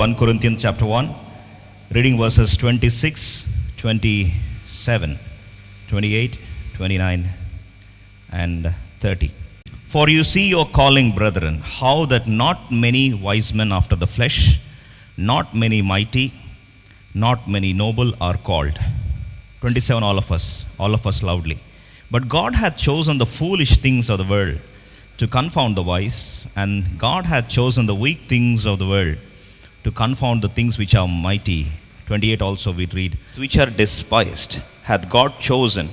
1 Corinthians chapter 1, reading verses 26, 27, 28, 29, and 30. For you see your calling, brethren, how that not many wise men after the flesh, not many mighty, not many noble are called. 27, all of us loudly. But God hath chosen the foolish things of the world to confound the wise, and God hath chosen the weak things of the world to confound the things which are mighty. 28 also we read, which are despised hath God chosen,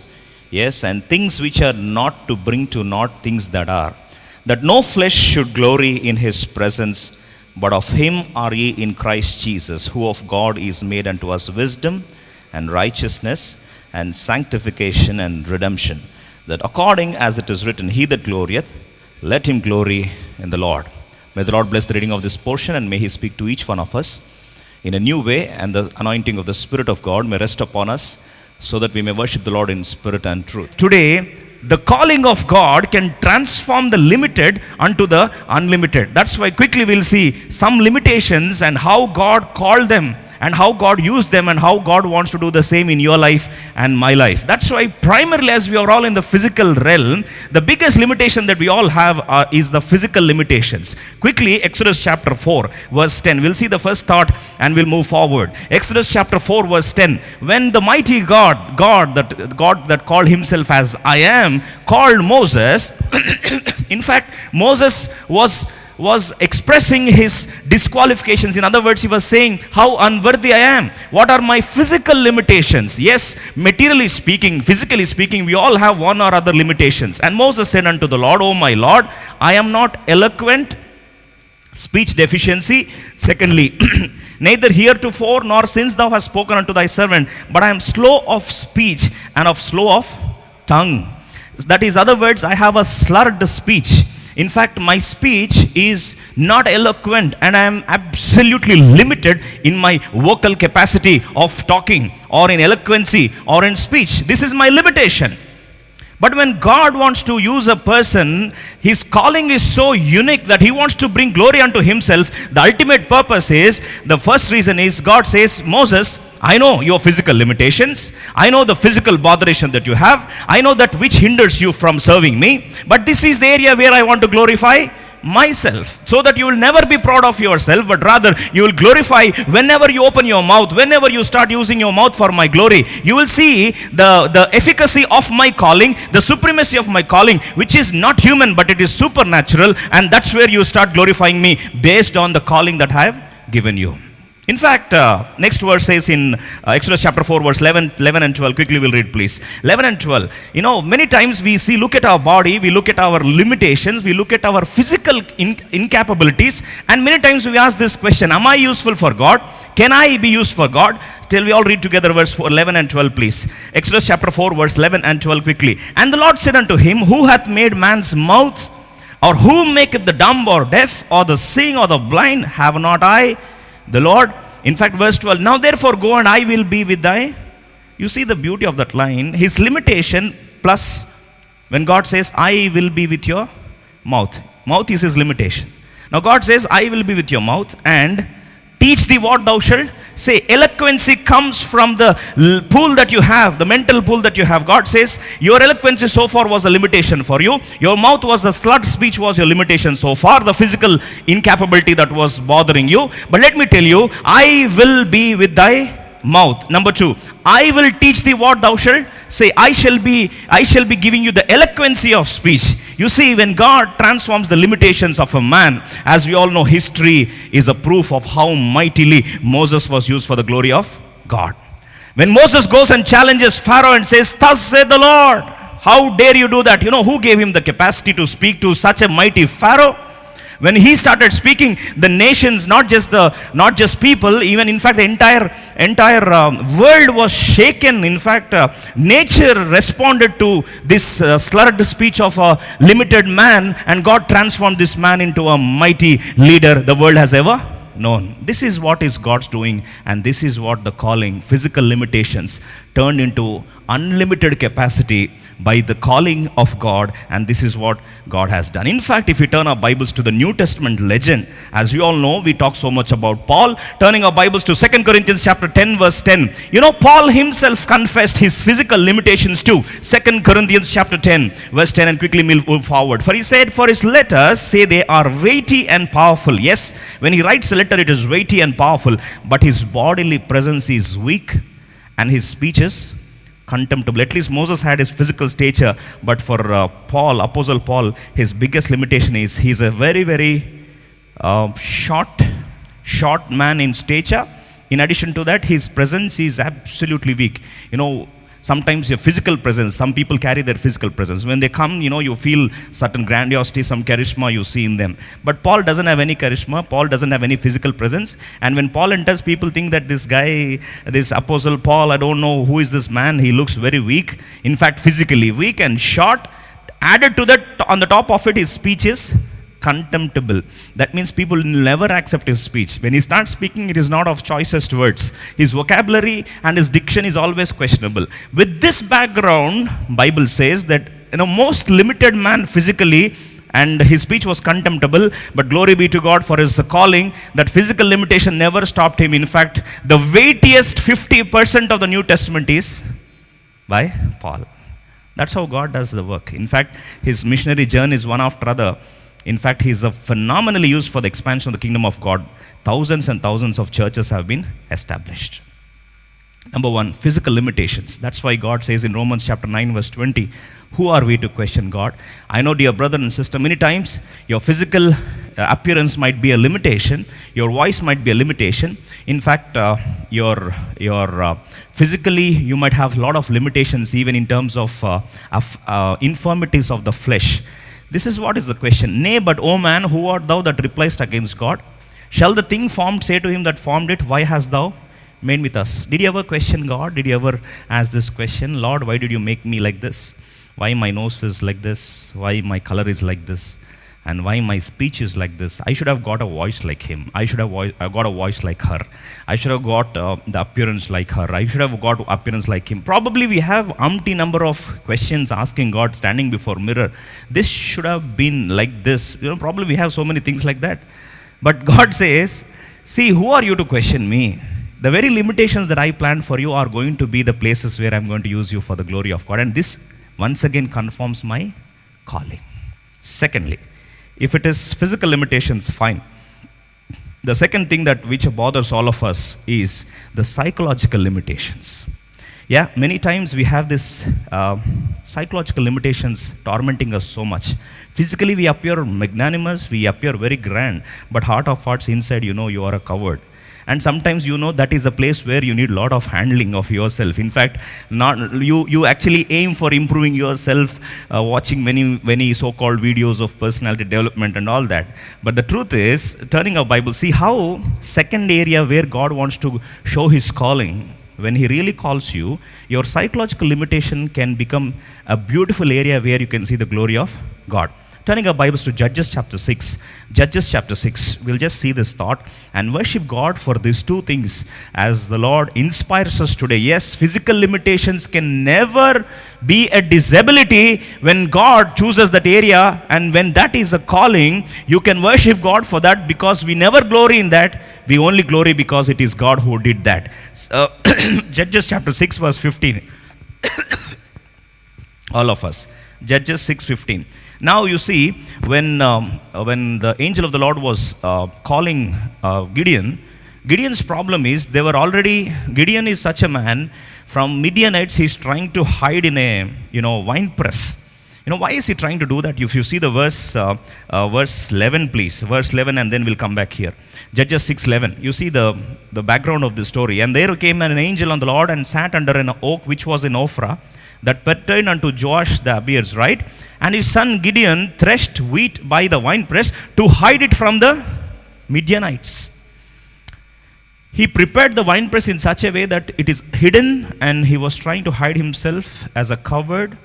yes, and things which are not, to bring to naught things that are, that no flesh should glory in his presence, but of him are ye in Christ Jesus, who of God is made unto us wisdom and righteousness and sanctification and redemption, that according as it is written, he that glorieth, let him glory in the Lord. May the Lord bless the reading of this portion, and may he speak to each one of us in a new way, and the anointing of the Spirit of God may rest upon us, so that we may worship the Lord in spirit and truth. Today, the calling of God can transform the limited unto the unlimited. That's why quickly we'll see some limitations and how God called them, and how God used them, and how God wants to do the same in your life and my life. That's why primarily, as we are all in the physical realm, the biggest limitation that we all have is the physical limitations. Quickly, Exodus chapter 4 verse 10. We'll see the first thought and we'll move forward. Exodus chapter 4 verse 10. When the mighty God that called himself as I am, called Moses, in fact, Moses was expressing his disqualifications. In other words, he was saying how unworthy I am. What are my physical limitations? Yes, materially speaking, physically speaking, we all have one or other limitations. And Moses said unto the Lord, O my Lord, I am not eloquent, speech deficiency. Secondly, neither heretofore nor since thou hast spoken unto thy servant, but I am slow of speech and of slow of tongue. That is, other words, I have a slurred speech. In fact, my speech is not eloquent, and I am absolutely limited in my vocal capacity of talking, or in eloquency, or in speech. This is my limitation. But when God wants to use a person, his calling is so unique that he wants to bring glory unto himself. The ultimate purpose is, the first reason is, God says, Moses, I know your physical limitations. I know the physical botheration that you have. I know that which hinders you from serving me. But this is the area where I want to glorify myself, so that you will never be proud of yourself, but rather you will glorify whenever you open your mouth, whenever you start using your mouth for my glory. You will see the efficacy of my calling, the supremacy of my calling, which is not human, but it is supernatural, and that's where you start glorifying me based on the calling that I have given you. In fact, next verse says in Exodus chapter 4 verse 11 and 12. Quickly we'll read, please. 11 and 12. You know, many times we look at our body, we look at our limitations, we look at our physical incapabilities, and many times we ask this question, am I useful for God? Can I be used for God? Till we all read together verse 11 and 12, please. Exodus chapter 4 verse 11 and 12 quickly. And the Lord said unto him, who hath made man's mouth? Or who maketh the dumb or deaf, or the seeing or the blind? Have not I the Lord? In fact, verse 12, now therefore go, and I will be with thy. You see the beauty of that line. His limitation plus when God says, I will be with your mouth. Mouth is his limitation. Now God says, I will be with your mouth, and teach thee what thou shalt say. Eloquency comes from the pool that you have, the mental pool that you have. God says, your eloquency so far was a limitation for you. Your mouth was the slurred speech was your limitation so far, the physical incapability that was bothering you. But let me tell you, I will be with thy mouth. Number 2, I will teach thee what thou shalt say. I shall be giving you the eloquency of speech. You see, when God transforms the limitations of a man, as we all know, history is a proof of how mightily Moses was used for the glory of God. When Moses goes and challenges Pharaoh and says, thus saith the Lord, how dare you do that? You know who gave him the capacity to speak to such a mighty Pharaoh? When he started speaking, the nations, not just people, even in fact the entire world was shaken. In fact, nature responded to this slurred speech of a limited man, and God transformed this man into a mighty leader the world has ever known. This is what is God's doing, and this is what the calling, physical limitations, turned into unlimited capacity by the calling of God, and this is what God has done. In fact, if we turn our Bibles to the New Testament legend, as you all know, we talk so much about Paul. Turning our Bibles to 2 Corinthians chapter 10 verse 10. You know, Paul himself confessed his physical limitations too. 2 Corinthians chapter 10 verse 10, and quickly move forward. For he said, for his letters say they are weighty and powerful. Yes, when he writes a letter, it is weighty and powerful, but his bodily presence is weak and his speech is contemptible. At least Moses had his physical stature, but for Paul, Apostle Paul, his biggest limitation is he's a very, very short man in stature. In addition to that, his presence is absolutely weak. You know, sometimes your physical presence, some people carry their physical presence. When they come, you know, you feel certain grandiosity, some charisma you see in them. But Paul doesn't have any charisma. Paul doesn't have any physical presence. And when Paul enters, people think that this guy, this Apostle Paul, I don't know who is this man. He looks very weak. In fact, physically weak and short. Added to that, on the top of it, his speech is contemptible. That means people never accept his speech. When he starts speaking, it is not of choicest words. His vocabulary and his diction is always questionable. With this background, Bible says that, you know, most limited man physically, and his speech was contemptible, but glory be to God for his calling. That physical limitation never stopped him. In fact, the weightiest 50% of the New Testament is by Paul. That's how God does the work. In fact, his missionary journey is one after other. In fact, he is phenomenally used for the expansion of the kingdom of God. Thousands and thousands of churches have been established. Number one, physical limitations. That's why God says in Romans chapter 9 verse 20, who are we to question God? I know, dear brother and sister, many times your physical appearance might be a limitation. Your voice might be a limitation. In fact, physically you might have a lot of limitations even in terms of infirmities of the flesh. This is what is the question. Nay, but O man, who art thou that repliest against God? Shall the thing formed say to him that formed it, why hast thou made with us? Did you ever question God? Did you ever ask this question? Lord, why did you make me like this? Why my nose is like this? Why my color is like this? And why my speech is like this? I should have got a voice like him. I should have got a voice like her. I should have got the appearance like her. I should have got appearance like him. Probably we have umpty number of questions asking God standing before mirror. This should have been like this. You know, probably we have so many things like that. But God says, see, who are you to question me? The very limitations that I planned for you are going to be the places where I'm going to use you for the glory of God. And this once again confirms my calling. Secondly, if it is physical limitations, fine. The second thing that which bothers all of us is the psychological limitations. Yeah, many times we have this psychological limitations tormenting us so much. Physically we appear magnanimous, we appear very grand, but heart of hearts inside, you know, you are a coward. And sometimes, you know, that is a place where you need a lot of handling of yourself. In fact, you actually aim for improving yourself, watching many so-called videos of personality development and all that. But the truth is, turning our Bible, see how second area where God wants to show his calling. When he really calls you, your psychological limitation can become a beautiful area where you can see the glory of God. Turning our Bibles to Judges chapter 6. Judges chapter 6. We'll just see this thought and worship God for these two things as the Lord inspires us today. Yes, physical limitations can never be a disability when God chooses that area, and when that is a calling, you can worship God for that, because we never glory in that. We only glory because it is God who did that. Judges chapter 6 verse 15. All of us. Judges 6:15. Now you see, when the angel of the Lord was calling Gideon, Gideon's problem is Gideon is such a man, from Midianites he's trying to hide in a wine press. You know, why is he trying to do that? If you see the verse 11 please, verse 11, and then we'll come back here. Judges 6:11. You see the background of the story. And there came an angel on the Lord and sat under an oak which was in Ophrah, that pertained unto Joash the Abiezrite, right? And his son Gideon threshed wheat by the winepress to hide it from the Midianites. He prepared the winepress in such a way that it is hidden, and he was trying to hide himself as a coward.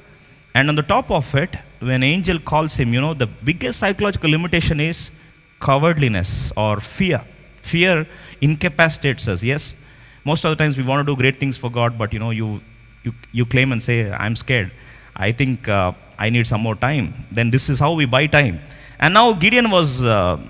And on the top of it, when angel calls him, the biggest psychological limitation is cowardliness or fear. Fear incapacitates us. Yes, most of the times we want to do great things for God, but you You claim and say, I'm scared. I think I need some more time. Then this is how we buy time. And now Gideon was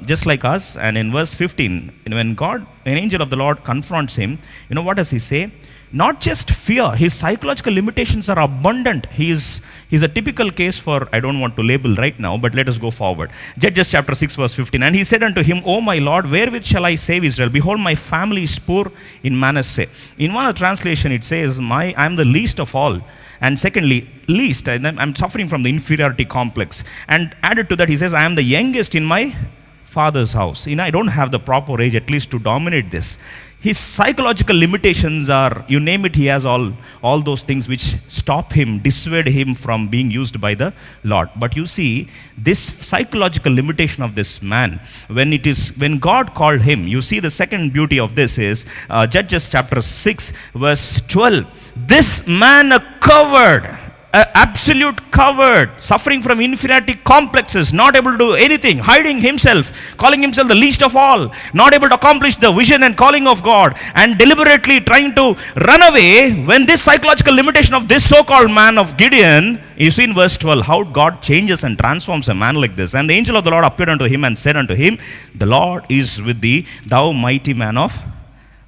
just like us. And in verse 15, when an angel of the Lord confronts him, what does he say? Not just fear, his psychological limitations are abundant. He's a typical case for, I don't want to label right now, but let us go forward. Judges chapter 6 verse 15, and he said unto him, O my Lord, wherewith shall I save Israel? Behold, my family is poor in Manasseh. In one translation it says, I am the least of all. And secondly, least, I'm suffering from the inferiority complex. And added to that, he says, I am the youngest in my father's house. I don't have the proper age at least to dominate this. His psychological limitations are, you name it, he has all those things which stop him, dissuade him from being used by the Lord. But you see, this psychological limitation of this man, when God called him, you see the second beauty of this is Judges chapter 6 verse 12. This man, a coward, absolute coward, suffering from inferiority complexes, not able to do anything, hiding himself, calling himself the least of all, not able to accomplish the vision and calling of God, and deliberately trying to run away. When this psychological limitation of this so-called man of Gideon, you see in verse 12 how God changes and transforms a man like this. And the angel of the Lord appeared unto him and said unto him, the Lord is with thee, thou mighty man of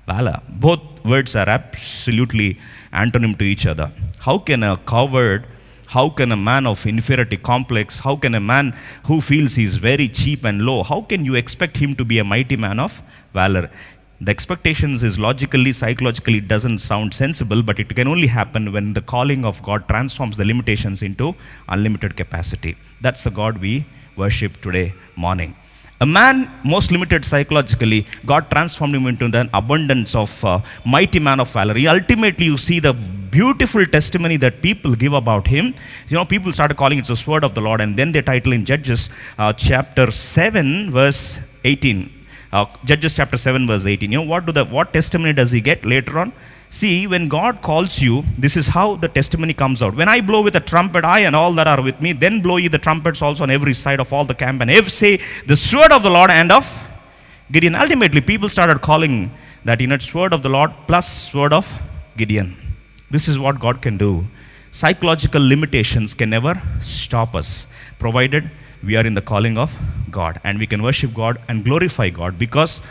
valor. Both words are absolutely antonym to each other. How can a coward, how can a man of inferiority complex, how can a man who feels he is very cheap and low, how can you expect him to be a mighty man of valor? The expectations is logically, psychologically, it doesn't sound sensible, but it can only happen when the calling of God transforms the limitations into unlimited capacity. That's the God we worship today morning. A man most limited psychologically, God transformed him into an abundance of mighty man of valor. Ultimately, you see the beautiful testimony that people give about him. People started calling it the sword of the Lord, and then they title in Judges chapter 7 verse 18. Judges chapter 7 verse 18. What testimony does he get later on? See, when God calls you, this is how the testimony comes out. When I blow with a trumpet, I and all that are with me, then blow ye the trumpets also on every side of all the camp, and if say, the sword of the Lord and of Gideon. Ultimately, people started calling that sword of the Lord plus sword of Gideon. This is what God can do. Psychological limitations can never stop us, provided we are in the calling of God, and we can worship God and glorify God, because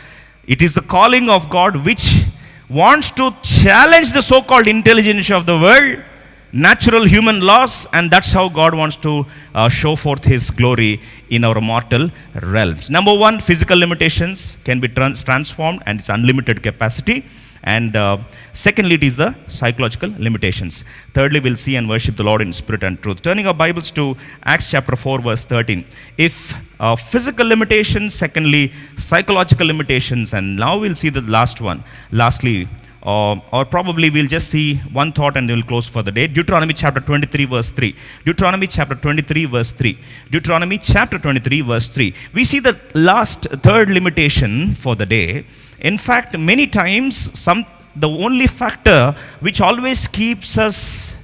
it is the calling of God which wants to challenge the so-called intelligence of the world, natural human laws, and that's how God wants to show forth His glory in our mortal realms. Number one, physical limitations can be transformed, and it's unlimited capacity. And secondly, it is the psychological limitations. Thirdly, we'll see and worship the Lord in spirit and truth. Turning our Bibles to Acts chapter 4 verse 13. If physical limitations, secondly, psychological limitations, and now we'll see the last one. Lastly, or probably we'll just see one thought and we'll close for the day. Deuteronomy chapter 23 verse 3. Deuteronomy chapter 23 verse 3. Deuteronomy chapter 23 verse 3. We see the third limitation for the day. In fact, many times, the only factor which always keeps us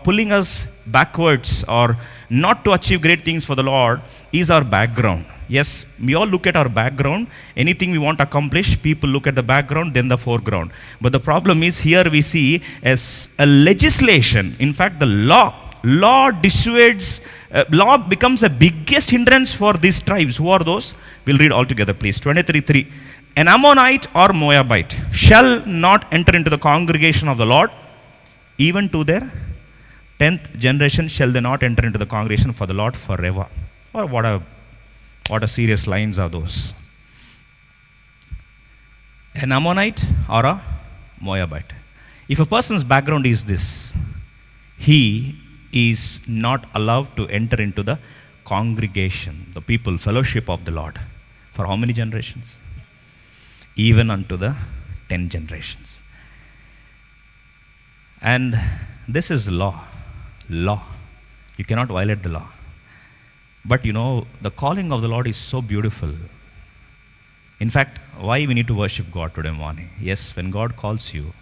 pulling us backwards or not to achieve great things for the Lord is our background. Yes, we all look at our background. Anything we want to accomplish, people look at the background, then the foreground. But the problem is here we see as a legislation. In fact, the law dissuades, law becomes the biggest hindrance for these tribes. Who are those? We'll read all together, please. 23:3. An Ammonite or Moabite shall not enter into the congregation of the Lord, even to their 10th generation shall they not enter into the congregation for the Lord forever. Or what a serious lines are those. An Ammonite or a Moabite. If a person's background is this, he is not allowed to enter into the congregation, the people, fellowship of the Lord. For how many generations? Even unto the 10 generations. And this is law. You cannot violate the law. But the calling of the Lord is so beautiful. In fact, why we need to worship God today morning? Yes, when God calls you,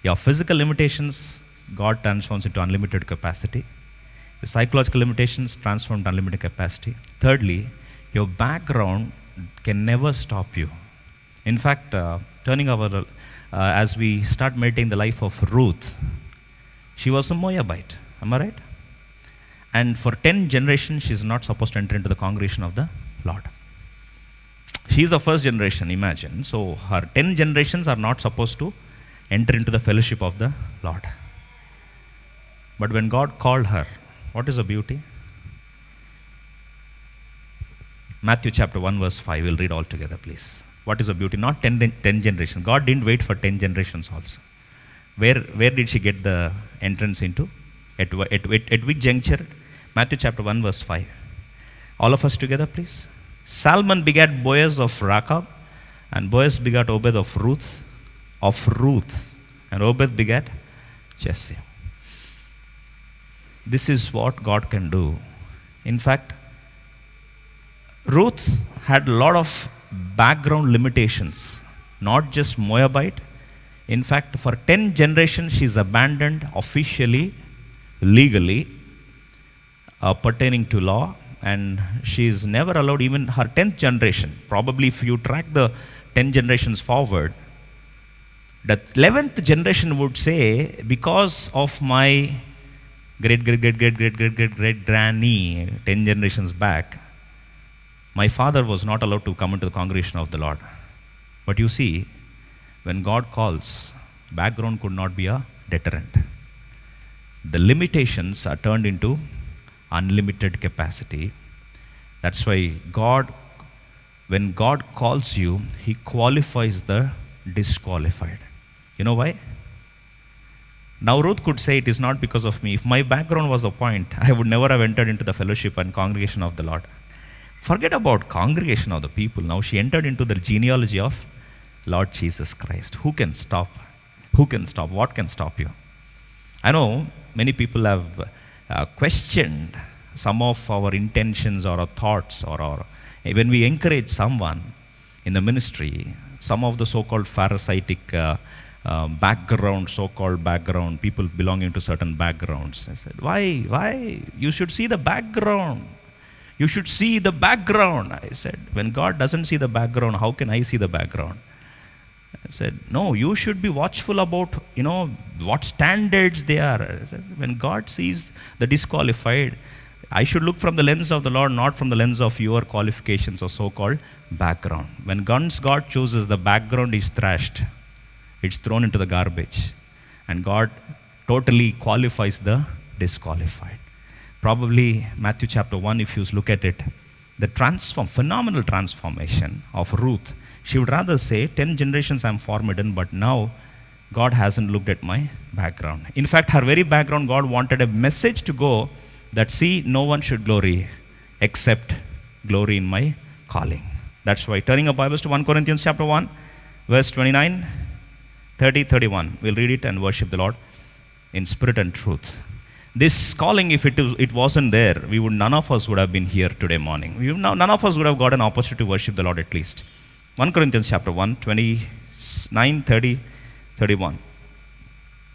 your physical limitations, God transforms into unlimited capacity. The psychological limitations transform to unlimited capacity. Thirdly, your background can never stop you. In fact, as we start meditating the life of Ruth, She was a Moabite. Am I right? And for 10 generations, she is not supposed to enter into the congregation of the Lord. She is the first generation, imagine. So her 10 generations are not supposed to enter into the fellowship of the Lord. But when God called her, what is the beauty? Matthew chapter 1 verse 5, we'll read all together, please. What is the beauty? Not 10 generations. God didn't wait for 10 generations also. Where did she get the entrance into? At which juncture? Matthew chapter 1 verse 5. All of us together, please. Salmon begat Boaz of Rachab, and Boaz begat Obed of Ruth, and Obed begat Jesse. This is what God can do. In fact, Ruth had a lot of background limitations, not just Moabite. In fact, for 10 generations, she's abandoned officially, legally, pertaining to law, and she is never allowed, even her 10th generation. Probably if you track the 10 generations forward, the 11th generation would say, because of my great granny 10 generations back, my father was not allowed to come into the congregation of the Lord. But you see, when God calls, background could not be a deterrent. The limitations are turned into unlimited capacity. That's why when God calls you, He qualifies the disqualified. You know why? Now Ruth could say, it is not because of me. If my background was a point, I would never have entered into the fellowship and congregation of the Lord. Forget about congregation of the people. Now she entered into the genealogy of Lord Jesus Christ. Who can stop? Who can stop? What can stop you? I know many people have questioned some of our intentions or our thoughts, or when we encourage someone in the ministry, some of the so-called Pharisaic background, so-called background, people belonging to certain backgrounds. I said, why? You should see the background. You should see the background. I said, when God doesn't see the background, how can I see the background? I said, no, you should be watchful about, what standards they are. I said, when God sees the disqualified, I should look from the lens of the Lord, not from the lens of your qualifications or so-called background. When God chooses, the background is thrashed. It's thrown into the garbage. And God totally qualifies the disqualified. Probably Matthew chapter 1, if you look at it, the phenomenal transformation of Ruth. She would rather say, 10 generations I'm forbidden, but now God hasn't looked at my background. In fact, her very background, God wanted a message to go that, see, no one should glory except glory in my calling. That's why, turning our Bibles to 1 Corinthians chapter 1, verse 29, 30, 31. We'll read it and worship the Lord in spirit and truth. This calling, if it wasn't there, none of us would have been here today morning. None of us would have got an opportunity to worship the Lord at least. 1 Corinthians chapter 1, 29, 30, 31.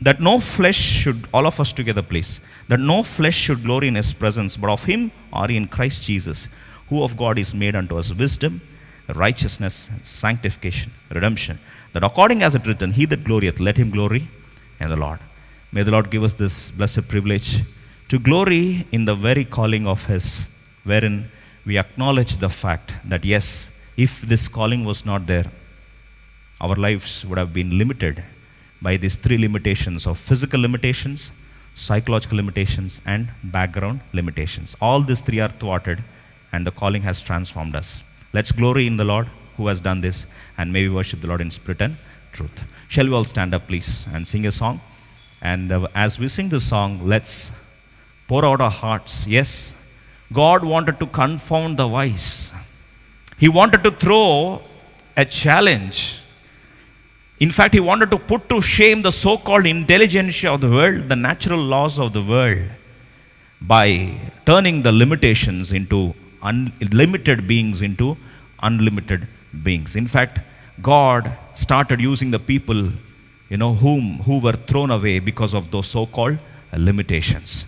That no flesh should, all of us together please, that no flesh should glory in His presence, but of Him are in Christ Jesus, who of God is made unto us wisdom, righteousness, sanctification, redemption, that according as it written, He that glorieth, let him glory in the Lord. May the Lord give us this blessed privilege to glory in the very calling of His, wherein we acknowledge the fact that yes, if this calling was not there, our lives would have been limited by these three limitations of physical limitations, psychological limitations, and background limitations. All these three are thwarted, and the calling has transformed us. Let's glory in the Lord who has done this, and may we worship the Lord in spirit and truth. Shall we all stand up, please, and sing a song? And as we sing this song, let's pour out our hearts. Yes, God wanted to confound the wise. He wanted to throw a challenge. In fact, He wanted to put to shame the so-called intelligentsia of the world, the natural laws of the world, by turning the limitations into unlimited beings into unlimited beings. In fact, God started using the people who were thrown away because of those so-called limitations.